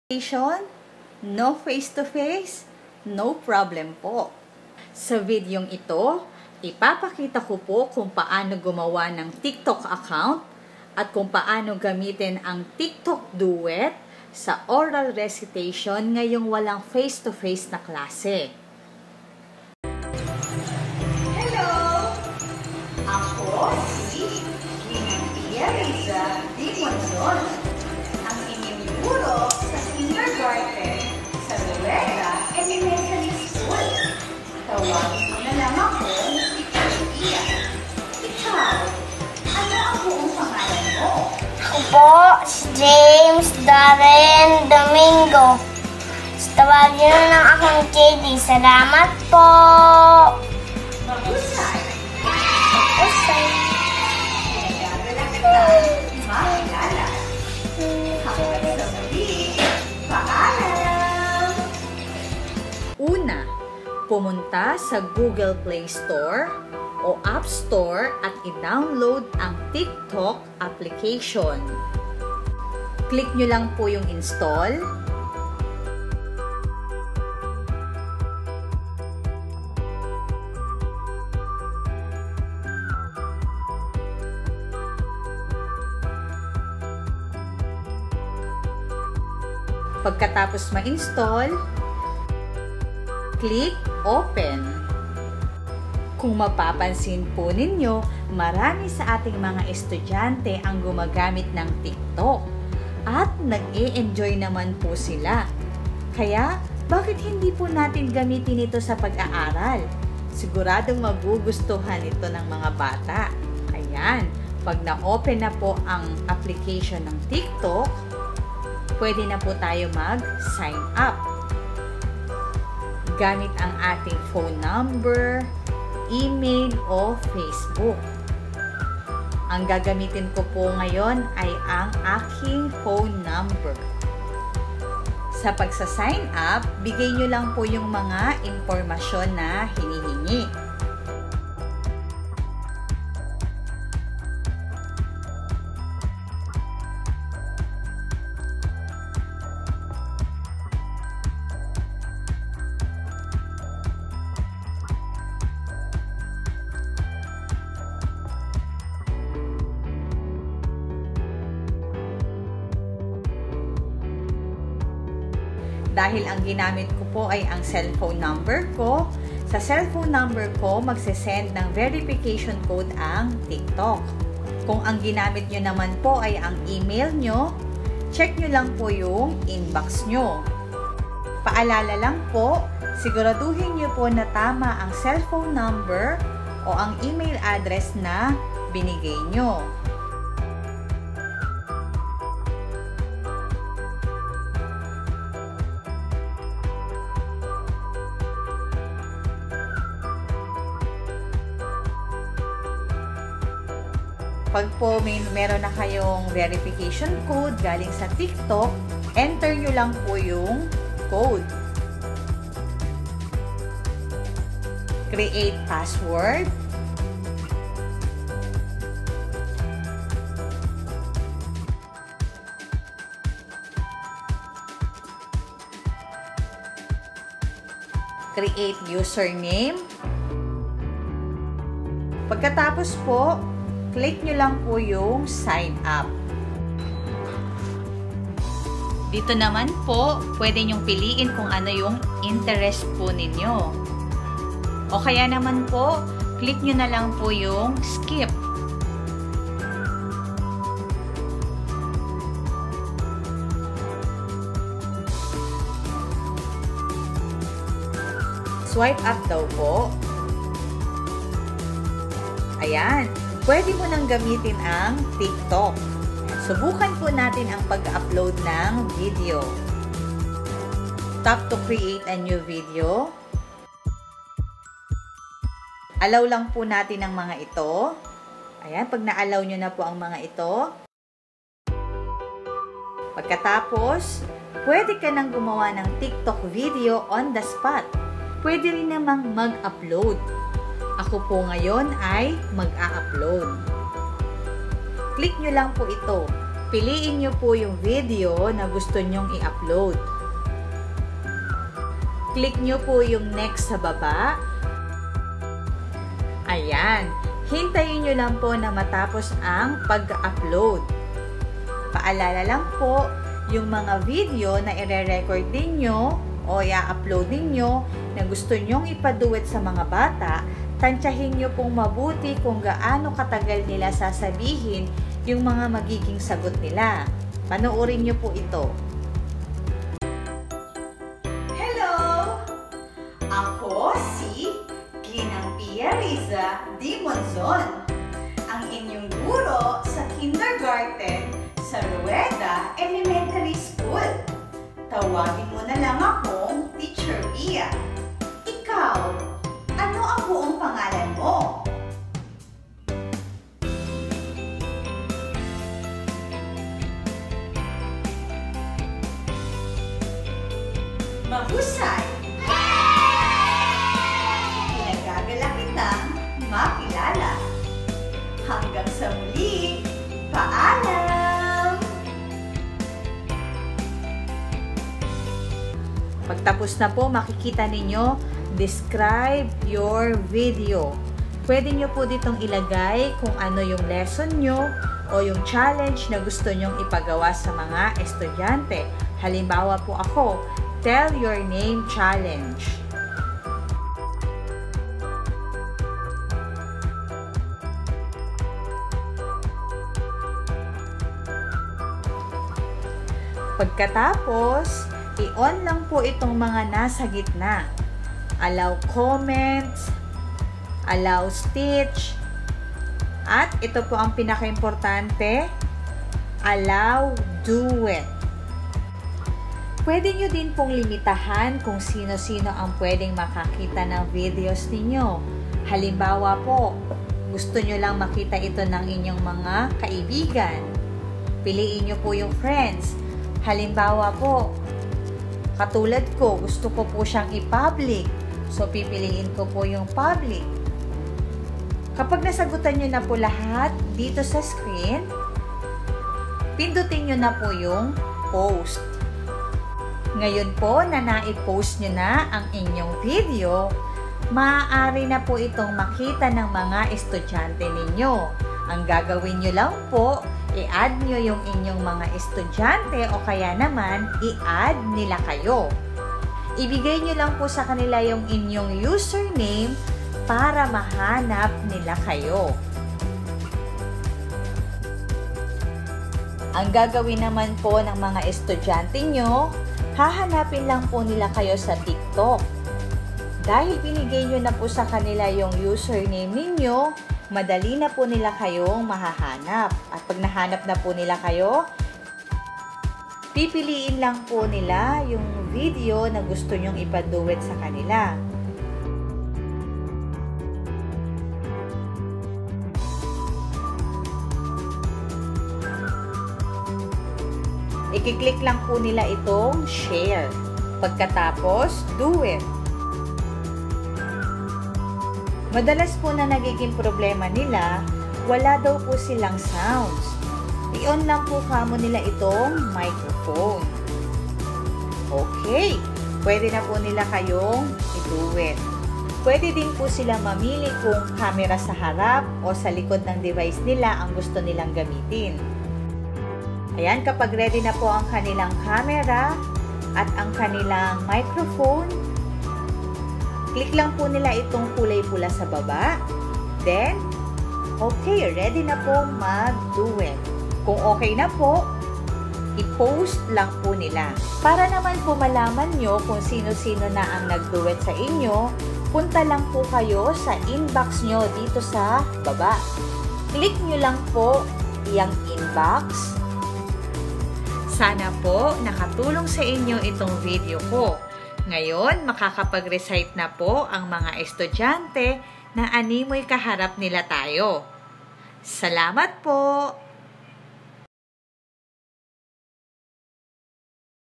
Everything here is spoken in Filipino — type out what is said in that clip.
No face-to-face? No problem po. Sa videong ito, ipapakita ko po kung paano gumawa ng TikTok account at kung paano gamitin ang TikTok Duet sa oral recitation ngayong walang face-to-face na klase. Hello! Ako si Ginantia Riza Dimonson, ang inyong guro sa kindergarten sa Luega Elementary School. Tawagin mo na lang ako si Ginantia. Ikaw, ano ang buong pangalan mo? Ako po, si James Darren Domingo. Tawagin nyo lang akong JD. Salamat po! Mahusay! Mahusay! Pinagdadala kita makilala. Hanggang sa muli, paalam! Una, pumunta sa Google Play Store o App Store at i-download ang TikTok application. Click nyo lang po yung install. Pagkatapos ma-install, click Open. Kung mapapansin po ninyo, marami sa ating mga estudyante ang gumagamit ng TikTok at nag-e-enjoy naman po sila. Kaya, bakit hindi po natin gamitin ito sa pag-aaral? Siguradong magugustuhan ito ng mga bata. Ayan, pag na-open na po ang application ng TikTok, pwede na po tayo mag-sign up. Gamit ang ating phone number, email o Facebook. Ang gagamitin ko po ngayon ay ang aking phone number. Sa pagsa-sign up, bigay nyo lang po yung mga impormasyon na hinihingi. Dahil ang ginamit ko po ay ang cellphone number ko, sa cellphone number ko magse-send ng verification code ang TikTok. Kung ang ginamit nyo naman po ay ang email nyo, check nyo lang po yung inbox nyo. Paalala lang po, siguraduhin nyo po na tama ang cellphone number o ang email address na binigay nyo. Pag po meron na kayong verification code galing sa TikTok, enter nyo lang po yung code. Create password. Create username. Pagkatapos po, click nyo lang po yung sign up. Dito naman po, pwede nyong piliin kung ano yung interest po ninyo. O kaya naman po, click nyo na lang po yung skip. Swipe up daw po. Ayan. Pwede mo nang gamitin ang TikTok. Subukan po natin ang pag-upload ng video. Tap to create a new video. Allow lang po natin ang mga ito. Ayan, pag na-allow nyo na po ang mga ito. Pagkatapos, pwede ka nang gumawa ng TikTok video on the spot. Pwede rin namang mag-upload. Ako po ngayon ay mag-a-upload. Click nyo lang po ito. Piliin nyo po yung video na gusto nyong i-upload. Click nyo po yung next sa baba. Ayan. Hintayin nyo lang po na matapos ang pag-upload. Paalala lang po, yung mga video na ire-record ninyo o i-upload ninyo na gusto nyong ipaduet sa mga bata, tansyahin nyo pong mabuti kung gaano katagal nila sasabihin yung mga magiging sagot nila. Panoorin nyo po ito. Hello! Ako si Ginang Pia Riza D. Monzon, ang inyong guro sa kindergarten sa Rueda Elementary School. Tawagin mo na lang akong Teacher Pia. Ikaw, ano ang buong pangalan mo? Mahusay! Pinagagala kitang makilala. Hanggang sa muli, paalam! Pagtapos na po, makikita ninyo, describe your video. Pwede nyo po ditong ilagay kung ano yung lesson nyo o yung challenge na gusto nyong ipagawa sa mga estudyante. Halimbawa po ako, Tell Your Name Challenge. Pagkatapos, i-on lang po itong mga nasa gitna. Allow comments, allow stitch, at ito po ang pinaka-importante, allow duet. Pwede nyo din pong limitahan kung sino-sino ang pwedeng makakita ng videos ninyo. Halimbawa po, gusto nyo lang makita ito ng inyong mga kaibigan. Piliin nyo po yung friends. Halimbawa po, katulad ko, gusto ko po siyang i-public. So, pipiliin ko po yung public. Kapag nasagutan nyo na po lahat dito sa screen, pindutin nyo na po yung post. Ngayon po na na-post nyo na ang inyong video, maaari na po itong makita ng mga estudyante ninyo. Ang gagawin nyo lang po, i-add nyo yung inyong mga estudyante o kaya naman, i-add nila kayo. Ibigay nyo lang po sa kanila yung inyong username para mahanap nila kayo. Ang gagawin naman po ng mga estudyante nyo, hahanapin lang po nila kayo sa TikTok. Dahil binigay nyo na po sa kanila yung username ninyo, madali na po nila kayong mahahanap. At pag nahanap na po nila kayo, pipiliin lang po nila yung video na gusto nyong ipaduet sa kanila. I-click lang po nila itong share. Pagkatapos, duet. Madalas po na nagiging problema nila, wala daw po silang sounds. I-on lang po kamo nila itong microphone. Okay, pwede na po nila kayong i-duet. Pwede din po sila mamili kung camera sa harap o sa likod ng device nila ang gusto nilang gamitin. Ayan, kapag ready na po ang kanilang camera at ang kanilang microphone, click lang po nila itong kulay pula sa baba. Then, okay, ready na po mag-duet. Kung okay na po, i-post lang po nila. Para naman po malaman nyo kung sino-sino na ang nag-duet sa inyo, punta lang po kayo sa inbox nyo dito sa baba. Click nyo lang po iyang inbox. Sana po nakatulong sa inyo itong video ko. Ngayon, makakapag-recite na po ang mga estudyante na animoy kaharap nila tayo. Salamat po!